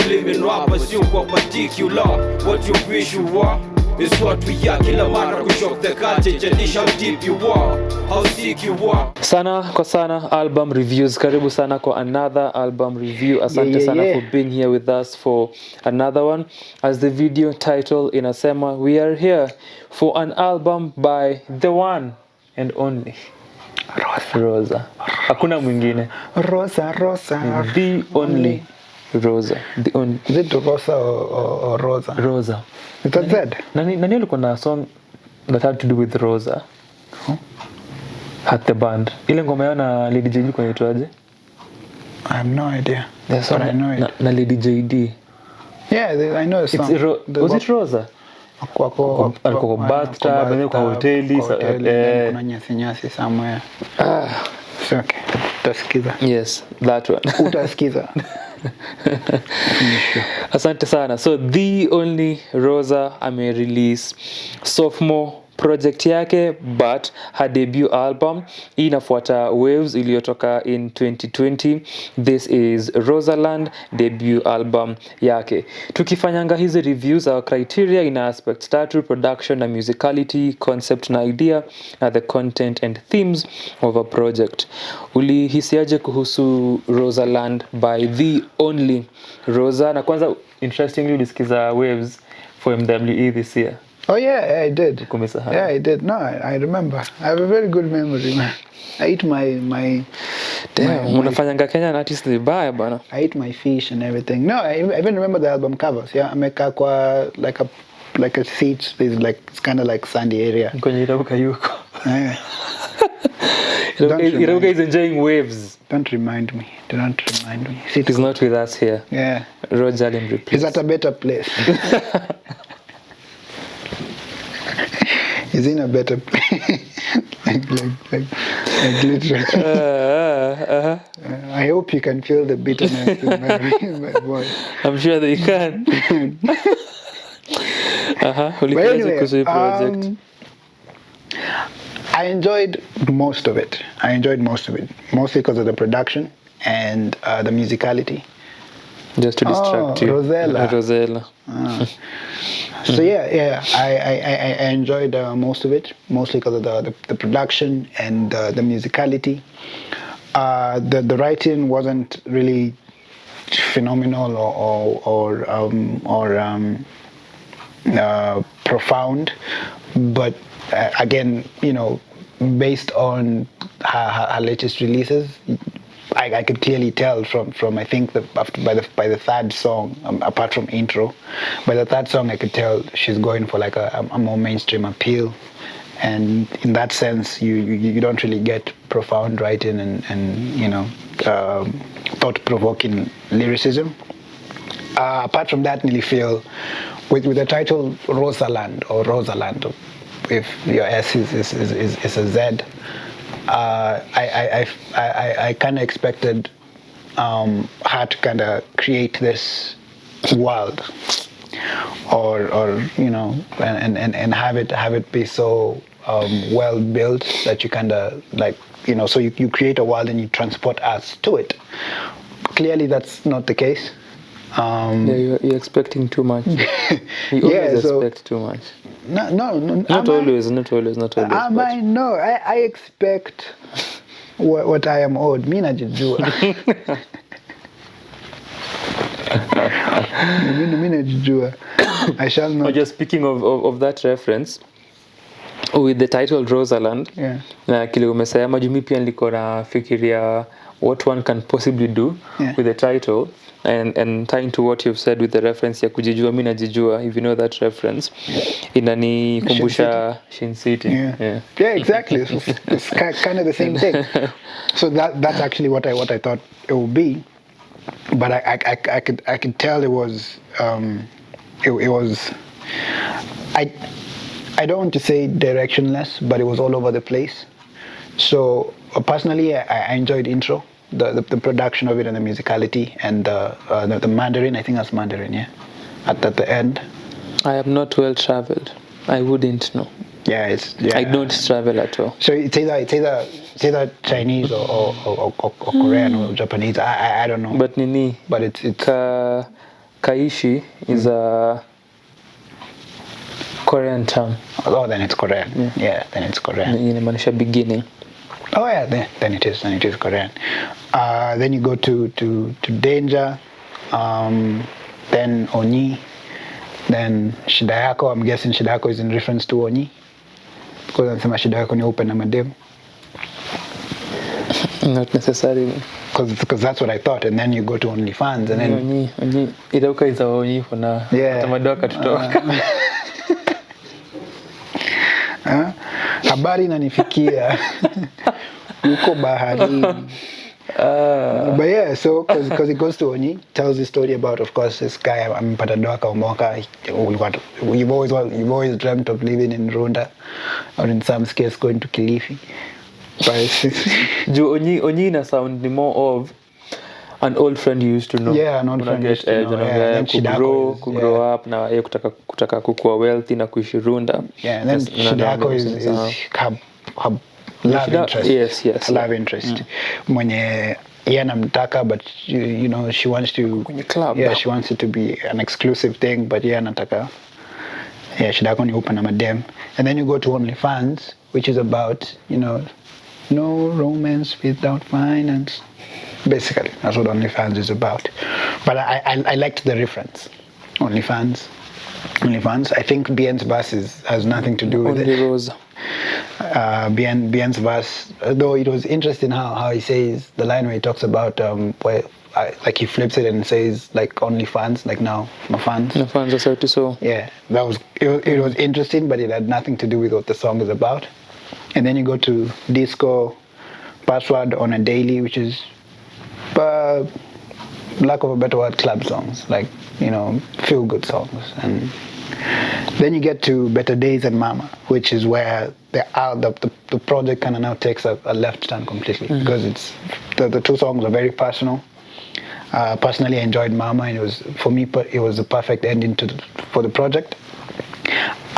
believe in rap, assume kwa particular. What you wish you are is what we are. Kila mara kushock the culture, jadisha how deep you are, how sick you are. Sanaa kwa Sanaa album reviews. Karibu sana kwa another album review. Asante sana for being here with us for another one. As the video title inasema, we are here for an album by the one and only Rosa. Hakuna mwingine. Rosa. The only Rosa. The only. Is it Rosa or Rosa? Rosa. Is that Z? Nani alikuwa na song that had to do with Rosa? At the band. Ile ngoma yao na Lady JD kwa inaitwaje? I have no idea. But I know it. Na Lady JD. Yeah, I know the song. Was it Rosa? Alikuwa kwa bathtub, bende kwa hoteli. Kuna nyasi somewhere. It's okay. Utasikiza. Yes, that one. Utasikiza. Asante sana. So the only Rosa ame-release sophomore project yake, but her debut album inafuata Waves iliyotoka in 2020. This is ROSA LAND debut album yake. Tukifanyanga hizi reviews, our criteria ina aspects tatu: production na musicality, concept na idea, na the content and themes of a project. Ulihisiaje kuhusu ROSA LAND by the only Rosa? Na kwanza interestingly ulisikiza Waves for MWE this year. Oh yeah, I did. Yeah, I did. No, I remember. I have a very good memory, man. I eat my damn, unafanyanga Kenyan artist vibaya bana. I eat my fish and everything. No, I even remember the album covers. Yeah, amekaa kwa like a seat. There's like, it's kind of like sandy area. Kwenye itabuka yuko. Yeah. Irabuka is enjoying Waves. Don't remind me. Do not remind me. He's not with us here. Yeah. Roger him replace. He's at a better place. He's in a better place. like literally. I hope you can feel the bitterness in my voice. I'm sure that you can. But anyway, project. I enjoyed most of it. Mostly because of the production and the musicality. Just to distract you. Rosella. So yeah, I enjoyed most of it, mostly because of the production and the musicality. The writing wasn't really phenomenal or profound, but again, you know, based on her latest releases, I could clearly tell from I think by the third song, apart from intro, by the third song I could tell she's going for like a more mainstream appeal, and in that sense you don't really get profound writing and you know, thought-provoking lyricism. Apart from that, I really feel with the title ROSA LAND or ROSA LAND, if your S is a Z. I kind of expected her to kind of create this world, or you know, and have it be so well built that you kind of like, you know, so you create a world and you transport us to it. Clearly, that's not the case. Yeah, you're expecting too much. You always expect too much. No. Not always. I expect what I am owed. Mi najijua. Mi najijua. I shall not. Just speaking of that reference, with the title ROSA LAND, yeah. Na kile umesema jumi pia nilikuwa nafikiria what one can possibly do with the title. And tying to what you've said with the reference ya kujijua mi najijua, if you know that reference, inanikumbusha Shin City. Yeah, exactly. It's kind of the same thing. So that's actually what I thought it would be, but I could tell it was I don't want to say directionless, but it was all over the place. So personally, I enjoyed intro. The production of it and the musicality and the Mandarin, I think that's Mandarin, yeah, at the end. I am not well traveled. I wouldn't know. Yeah, I don't travel at all. So it's either Chinese or Korean or Japanese. I don't know. But nini? But it's Kaishi is a Korean term. Oh, then it's Korean. Yeah, then it's Korean. Inamaanisha beginning. Oh yeah, then it is Korean. Then you go to Danger, then Oni, then Shida Yako. I'm guessing Shida Yako is in reference to Oni, because I'm saying Shida Yako ni open na madem. Not necessarily. Because that's what I thought, and then you go to OnlyFans, and then Oni Idoka is Oni for now. Yeah. Tamadoka tutoka. Habari inanifikia uko baharini. But yeah, so because it goes to Oni, tells the story about, of course, this guy amepata doa kaomoka. You've always dreamt of living in Runda, or in some case going to Kilifi. Onyi na sound ni more of an old friend you used to know. Yeah, an old friend you used to know. Yeah, kugrow up na yeye kutaka kukua wealthy na kuishi Runda. Yeah, and then Shidako is her love interest. Yes. Love interest. Mwenye yeye anamtaka, but you know, she wants to club. Yeah, she wants it to be an exclusive thing, but yeye anataka. Yeah, Shidako ni open na madem. And then you go to OnlyFans, which is about, you know, no romance without finance. Basically, that's what OnlyFans is about. But I liked the reference. OnlyFans. I think Bien's verse has nothing to do with Only Rosa. Bien's verse, though it was interesting how he says the line where he talks about like he flips it and says like OnlyFans, like now my fans. My fans are sorry so. Yeah, it was interesting, but it had nothing to do with what the song is about. And then you go to Disco Password on a Daily, which is, lack of a better word, club songs, like, you know, feel good songs. And then you get to Better Days and Mama, which is where the project kind of now takes a left turn completely, because it's the two songs are very personal. Personally, I enjoyed Mama, and it was, for me, it was the perfect ending for the project.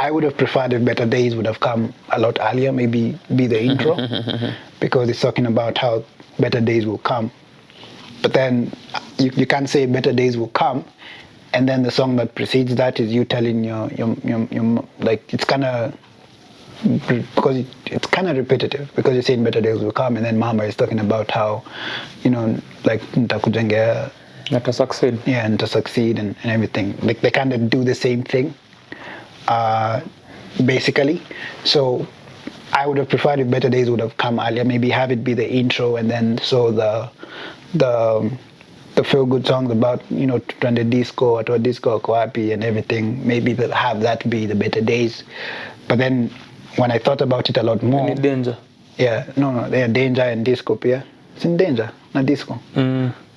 I would have preferred if Better Days would have come a lot earlier, maybe be the intro, because it's talking about how better days will come. But then you can't say better days will come, and then the song that precedes that is you telling your like, it's kind of, because it's kind of repetitive, because you're saying better days will come, and then Mama is talking about how, you know, like nitakujengea, to succeed. Yeah, and to succeed and everything. Like they kind of do the same thing. Basically, so I would have preferred if Better Days would have come earlier. Maybe have it be the intro, and then so the feel good songs about, you know, twende disco or disco kwapi and everything. Maybe have that be the Better Days. But then when I thought about it a lot more, Danger. Yeah, no, they're Danger and disco pia. It's in Danger, not disco.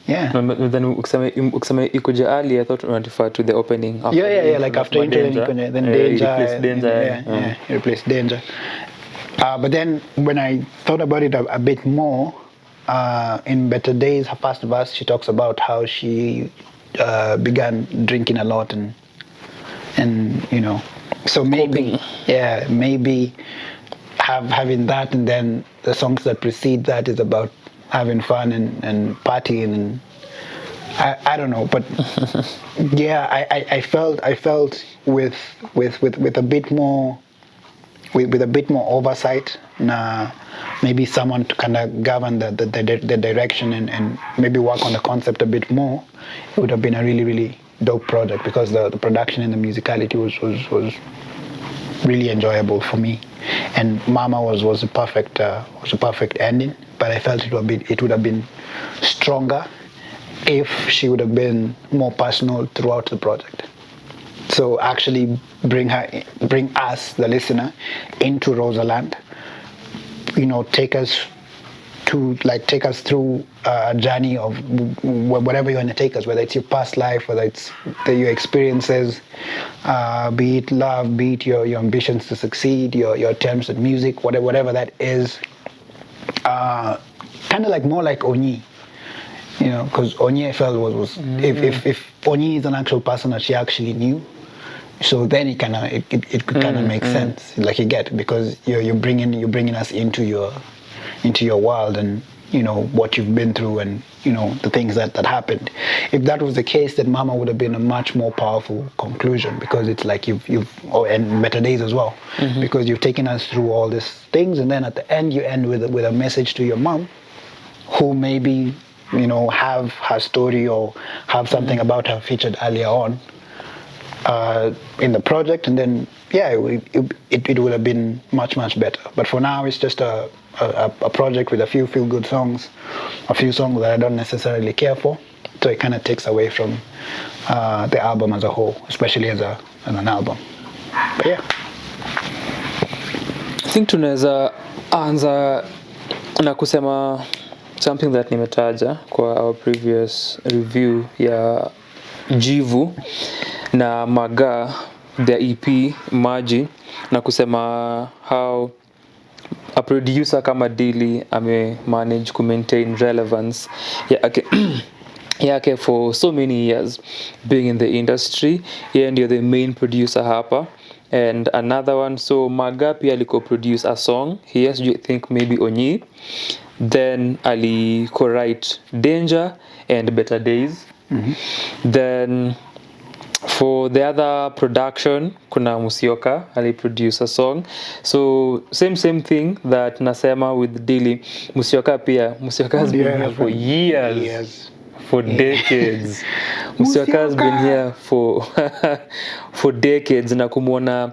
Yeah. Then ukisema ikuja early, I thought we refer to the opening. After like after intro, then Danger. Yeah, replace Danger. But then when I thought about it a bit more, in Better Days, her first verse, she talks about how she began drinking a lot and you know, so maybe having that, and then the songs that precede that is about having fun and partying, and I don't know, but yeah, I felt with a bit more with a bit more oversight, maybe someone to kind of govern the direction and maybe work on the concept a bit more, it would have been a really, really dope project, because the production and the musicality was really enjoyable for me. And Mama was a perfect ending, but I felt it would have been stronger if she would have been more personal throughout the project. So actually bring us, the listener, into ROSA LAND. You know, take us through a journey of whatever you want to take us, whether it's your past life, whether it's your experiences, be it love, be it your ambitions to succeed, your attempts at music, whatever that is. Kind of like more like Onyi, you know, because Onyi I felt was if Onyi is an actual person that she actually knew, so then it could kind of make sense, like you get, because you're bringing us into your world, and what you've been through and the things that happened. If that was the case, then Mama would have been a much more powerful conclusion, because it's like and Better Days as well, because you've taken us through all these things, and then at the end you end with a message to your mom, who maybe have her story or have something about her featured earlier on in the project, and then it would have been much better. But for now, it's just a project with a few feel-good songs, a few songs that I don't necessarily care for, so it kind of takes away from the album as a whole, especially as an album. But yeah, I think tunaweza anza na kusema something that nimetaja kwa our previous review ya Jivu na Maga, the EP Maji, na kusema how a producer kama Dili manage to maintain relevance yake for so many years being in the industry. And you're the main producer hapa. And another one, so Maga pia aliko produce a song. He has, you think, maybe Onyi. Then ali co-write Danger and Better Days. Then for the other production, kuna Musyoka ali produce a song. So same thing that nasema with Dili. Musyoka has been here for years. For decades. Musyoka has been here for decades, na kumwona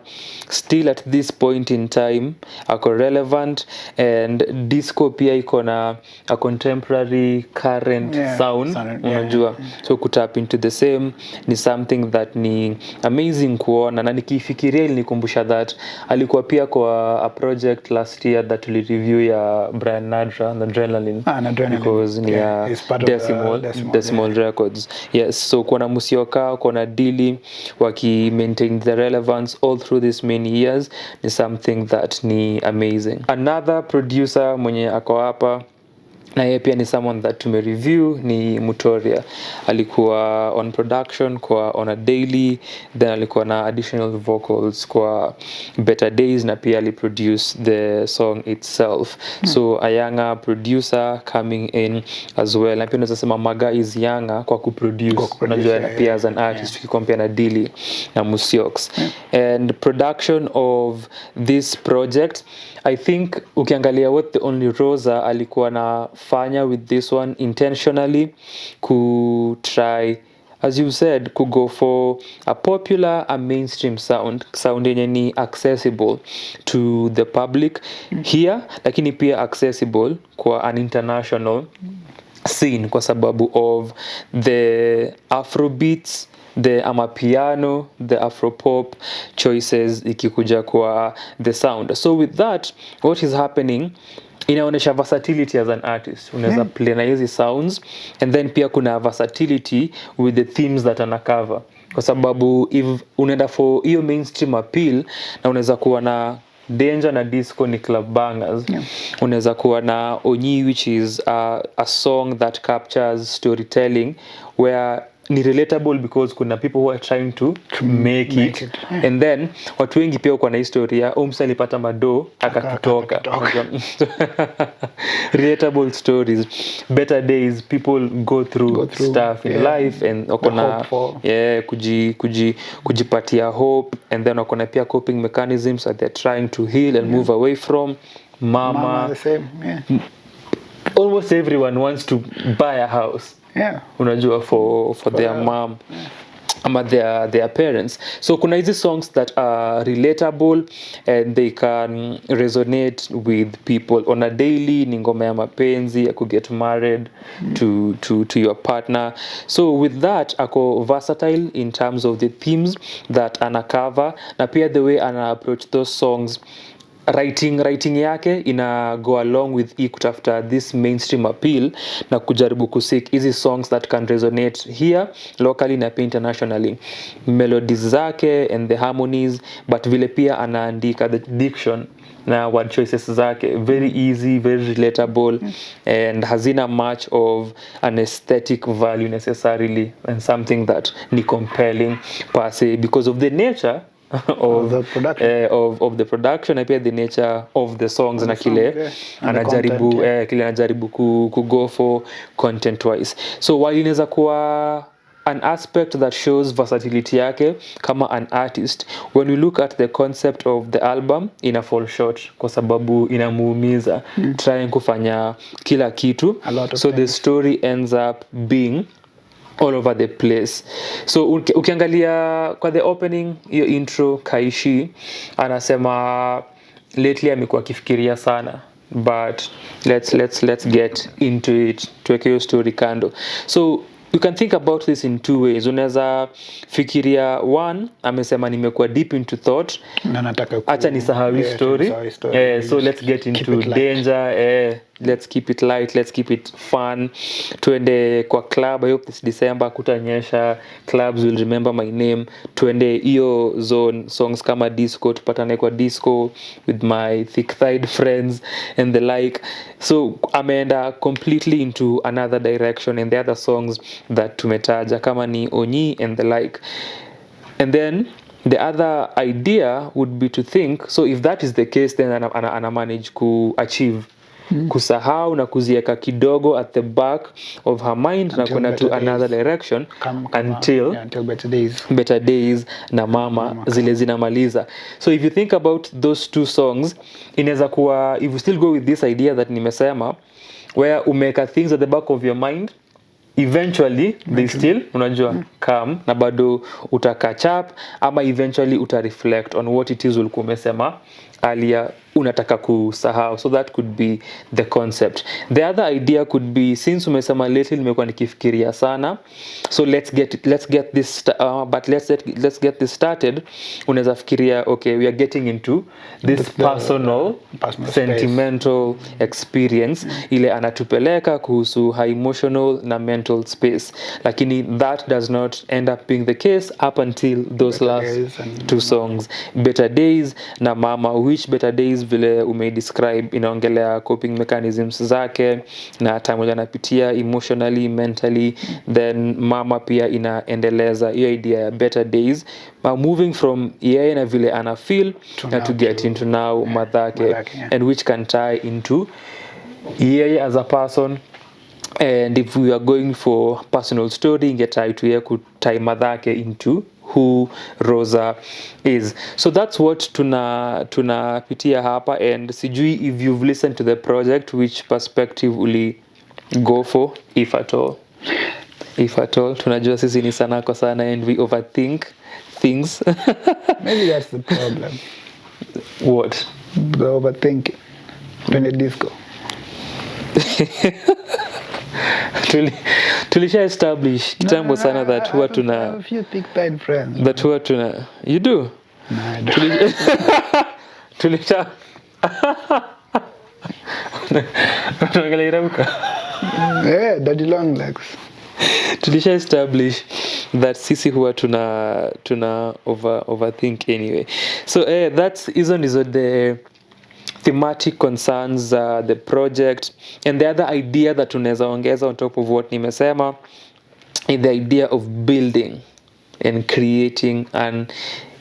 still at this point in time ako relevant, and disco pia iko na a contemporary current sound, unajua. So kutap into the same ni something that ni amazing kuona, na nikifikiria ilinikumbusha that alikuwa pia kwa a project last year that we review ya Brian Nadra and Adrenaline, because ni ya Decimal Records. Yes, so kuna Musyoka, kuna Dili waki maintain the relevance all through this many years is something that ni amazing. Another producer mwenye ako hapa na yeye pia ni someone that tumereview ni Mutoria. Alikuwa on production kwa On a Daily, then alikuwa na additional vocals kwa Better Days, na pia aliproduce the song itself. So a younger producer coming in as well. Na pia unaweza sema Maga is younger kwa kuproduce. Unajua pia as an artist tukicompare na Dili na Musyoks. And production of this project, I think ukiangalia what TheOnlyRosa alikuwa na fanya with this one intentionally, try, as you said, go for a popular, a mainstream sound yenye ni accessible to the public here, lakini pia accessible kwa an international scene kwa sababu of the Afro beats, the Amapiano, the Afro pop choices ikikuja kwa the sound. So with that, what is happening, inaonesha versatility as an artist. Unaweza play na hizi sounds, and then pia kuna versatility with the themes that anacover, kwa sababu if unaenda for hiyo mainstream appeal, na unaweza kuwa na Danger na disco ni club bangers. Unaweza kuwa na Onyi, which is a song that captures storytelling where ni relatable because kuna people who are trying to make it. And then watu wengi pia uko na historia, umsa alipata mado akatutoka. Relatable stories. Better Days, people go through stuff in life, and wakona kujipatia hope, and then wakona pia coping mechanisms that they're trying to heal and move away from. Mama the same. Almost everyone wants to buy a house. Unajua for their mom ama their parents. So kuna hizi songs that are relatable and they can resonate with people on a daily. Ni ngoma ya mapenzi ya get married to your partner. So with that, ako versatile in terms of the themes that ana cover, na pia the way ana approach those songs. Writing yake ina go along with kutafuta this mainstream appeal na kujaribu kusik hizi songs that can resonate here locally na pia internationally. Melodies zake and the harmonies, but vile pia anaandika the diction na word choices zake very easy, very relatable, and hazina much of an aesthetic value necessarily, and something that ni compelling per se because of the nature of the production. of the production na pia the nature of the songs na kile yeah. And the anajaribu content, kile anajaribu ku go for content wise. So while inaweza kuwa an aspect that shows versatility yake kama an artist, when we look at the concept of the album ina fall short kwa sababu inamuumiza trying kufanya kila kitu, A lot of so the things. story ends up being all over the place. So ukiangalia kwa the opening hiyo intro, Kaishi anasema lately amekuwa akifikiria sana, but let's get into it, tuweke hiyo story kando. So you can think about this in two ways. Unaweza fikiria, one, amesema nimekuwa deep into thought, na nataka acha nisahau hii story, so let's get into danger, let's keep it light, let's keep it fun, tuende kwa club. I hope this December kutanyesha, clubs will remember my name, tuende hiyo zone, songs kama disco, tupatane kwa disco with my thick-thighed friends and the like. So ameenda completely into another direction, and the other songs that tumetaja kama ni Onyi and the like. And then the other idea would be to think, so if that is the case, then ana manage ku achieve kusahau na kuzieka kidogo at the back of her mind na kwenda to another direction until better days na mama zile zinamaliza. So if you think about those two songs, inaweza kuwa, if you still go with this idea that nimesema, where umeka things at the back of your mind, eventually they still unajua come na bado uta catch up, ama eventually uta reflect on what it is ulikuwa umesema earlier unataka kusahau. So that could be the concept. The other idea could be, since umesema lately nimekuwa nikifikiria sana, so let's get this started. Unaweza fikiria, okay, we are getting into this personal sentimental experience ile anatupeleka kuhusu high emotional na mental space, lakini that does not end up being the case up until those last two songs, Better Days na Mama, which Better Days vile umedescribe inaongelea coping mechanisms zake na time anapitia emotionally, mentally. Then Mama pia inaendeleza hiyo idea ya better days, moving from yeye na vile ana feel na to get into now madhake, and which can tie into yeye as a person. And if we are going for personal story, ingetie to ye kutie madhake into who Rosa is. So that's what tunapitia hapa, and sijui if you've listened to the project, which perspective uli go for, if at all. Tunajua sisi ni Sanaa kwa sana, and we overthink things. Maybe that's the problem. What? The overthinking. Kwenye disco. Tulisha establish kitambo sana that huwa tuna, I have a few thick-thighed friends. That huwa tuna, you do? No, I don't. Tulisha Yeah, daddy long legs. Tulisha establish that sisi huwa tuna overthink anyway. So that's hizo the thematic concerns, the project, and the other idea that tunaweza ongeza on top of what nimesema is the idea of building and creating an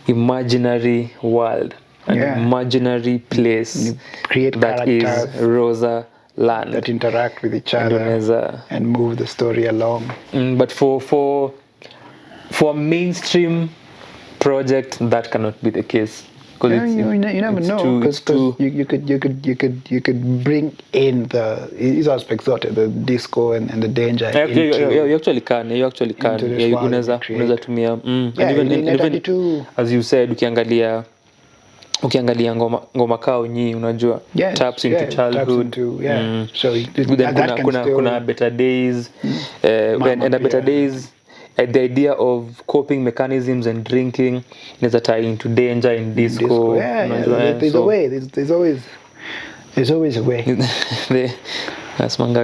imaginary world, an imaginary place. You create that is Rosa Land, that interact with each other and move the story along. But for a mainstream project, that cannot be the case. You never know, because you could bring in these aspects, the disco and the danger. You actually can. You unaweza tumia. And even as you said, ukiangalia ngoma kao nyi unajua, taps into childhood. So kuna Better Days, and a Better Days. The idea of coping mechanisms and drinking is a tie into danger in disco. There's a way. There's always a way. As long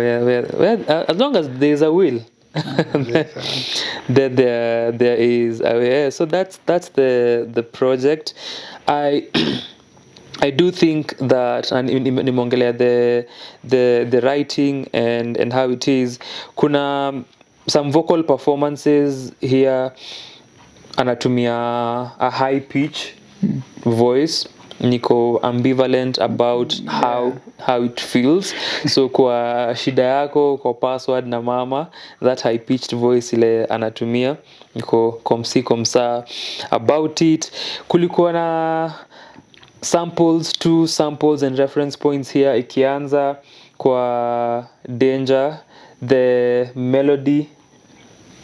as there's a will, there is a way. So that's the project. I do think that, and nimeongelea the writing and how it is, kuna some vocal performances here anatumia a high pitch voice. Niko ambivalent about how it feels. So kwa shida yako kwa password na mama, that high pitched voice ile anatumia, niko komsa about it. Kulikuwa na two samples and reference points here. Ikianza kwa Danger, the melody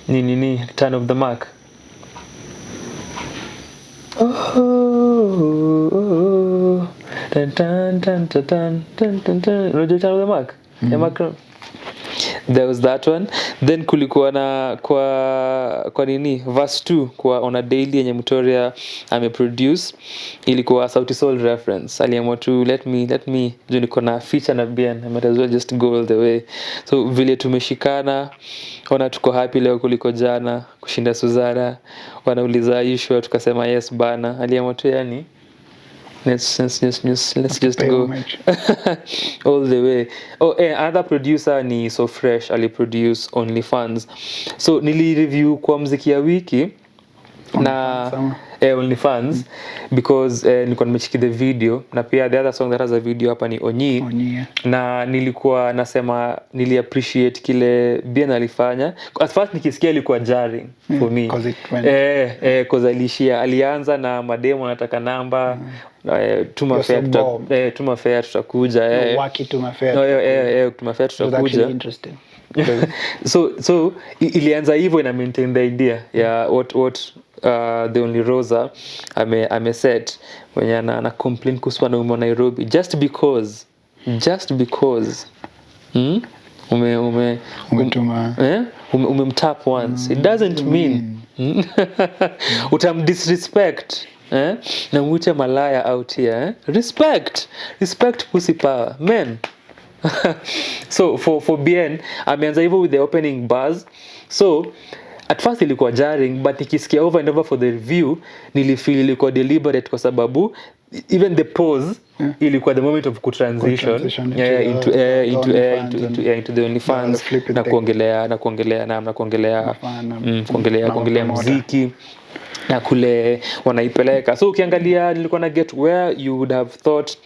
ni Turn of the Mark. Dun, dun, dun, dun, dun, dun, dun, dun. Unajua Turn of the Mark? Ya Macron. There was that one. Then kulikuwa na kwa nini verse 2 kwa On a Daily yenye Mutoria ameproduce, ilikuwa Sauti Sol reference. Aliamua tu let me juu niko na feature na Bien, I might as well just go all the way. So vile tumeshikana, ona tuko happy leo kuliko jana kushinda Suzana, wanauliza issue, tukasema yes bana. Aliamua tu yani let's just go all the way. Another producer ni So Fresh, ali produce OnlyFans. So nili review kwa mziki ya wiki na OnlyFans because nilikuwa nimechiki the video, na pia the other song that has a video hapa ni Onyi. Na nilikuwa nasema nili appreciate kile Bien alifanya. At first nikisikia ilikuwa jarring for me cause alianza na mademo anataka namba tuma fair tutakuja tutakuja. So ilianza hivyo ina maintain the idea ya what TheOnlyRosa ame set when ana complain kuhusu wanaume wa Nairobi just because umemtap once, it doesn't mean utamdisrespect na mwite malaya out here. Respect pussy power men. So for Bien ameanza hivyo with the opening bars. So at first ilikuwa jarring, but nikisikia over and over for the review nilifeel ilikuwa deliberate kwa sababu even the pause ilikuwa the moment of transition into the OnlyFans na kuongelea muziki na kule wanaipeleka. So ukiangalia nilikuwa na get where you would have thought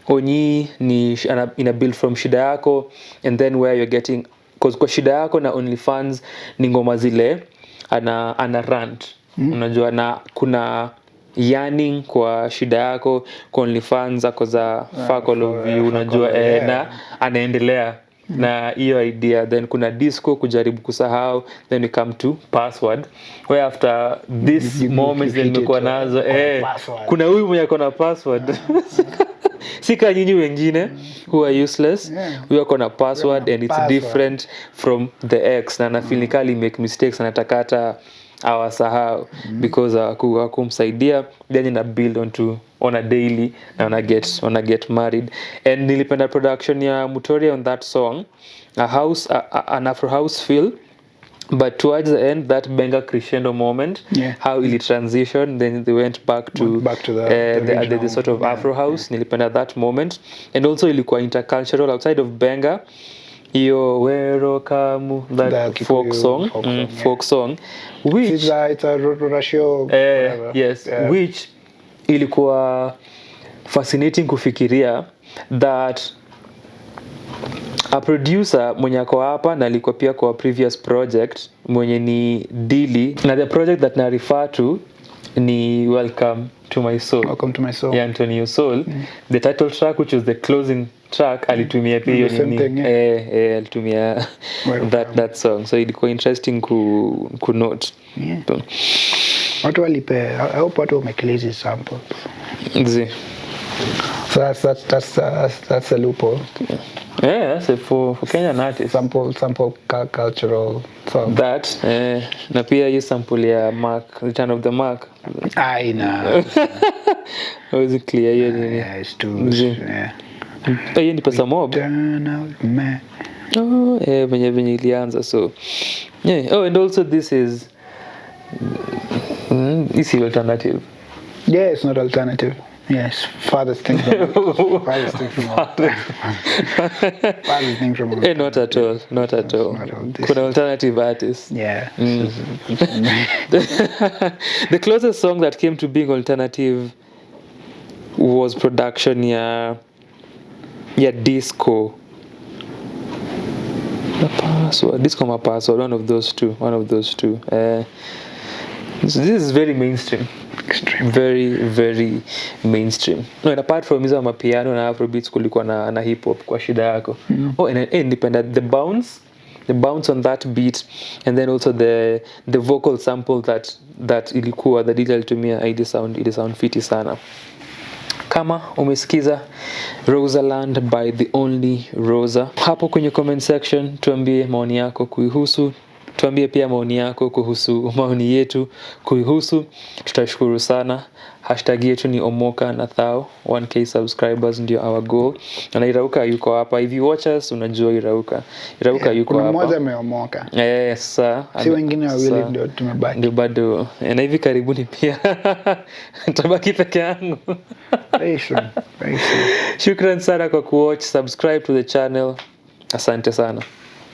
Onyi ni ina build from shida yako, and then where you're getting cause kwa shida yako na OnlyFans ni ngoma zile ana rant unajua, na kuna yearning kwa shida yako kwa OnlyFans ako za fuck all of you unajua na anaendelea na hiyo idea. Then kuna disco kujaribu kusahau, then we come to password where after this moments then nimekuwa nazo kuna huyu mwenye ako na password sika nyinyi wengine who are useless, we wako na password and it's different from the ex, na nafilikali make mistakes anatakata awasahau because hakumsaidia, then ina build on a daily na ona get married. And nilipenda production ya Mutoria on that song, an Afro house feel, but towards the end that benga crescendo moment, how it transition, then they went back to the sort of Afro house. Nilipenda that moment, and also ilikuwa intercultural outside of benga hiyo wero kamu that folk song which it's a ratio which ilikuwa fascinating kufikiria that a producer mwenye ako hapa na alikuwa pia kwa previous project mwenye ni Dili, na the project that na refer to ni Welcome to My Soul ya Antonio Soul. The title track which was the closing track alitumia pia hiyo nini alitumia that song, so ilikuwa interesting ku note. Watu walipe, I hope watu wamekilizi samples. So that's a loophole. That's for Kenyan artists. Sample cultural song. That na pia hii sample ya Mark, Return of the Mark. I know. Was it clear hiyo nini? Yeah, it's too. Hiyo ni pesa mob. Return of the Mark. Venye ilianza, so and also this is alternative. Yeah, it's not alternative. Yes, farthest thing from farthest thing from farthest thing from Not at all. Not at all. Not all. This Kuna alternative artists. yeah. The closest song that came to being alternative was production ya disco. Disco Mapaso, one of those two. So this is very mainstream. Extreme. Very, very mainstream. No, and apart from hizo Amapiano na Afrobeats kulikuwa na hip hop kwa shida yako. Oh, and independent, the bounce on that beat, and then also the vocal sample that ilikuwa the detail to me ili sound fiti sana. Kama umesikiza ROSA LAND by The Only Rosa, hapo kwenye comment section tuambie maoni yako kuihusu. Tuambie pia maoni yako kuhusu maoni yetu kuihusu. Tutashukuru sana. Hashtag yetu ni Omoka na Thao. 1k subscribers ndio our goal. Na Irauka yuko hapa. If you watch us unajua Irauka yuko hapa. Mmoja ameomoka. Yes, si wengine wawili ndio tumebaki. Ndio bado. Na hivi karibuni pia tabaki peke yangu. Very soon. Shukran sana kwa kuwatch. Subscribe to the channel. Asante sana.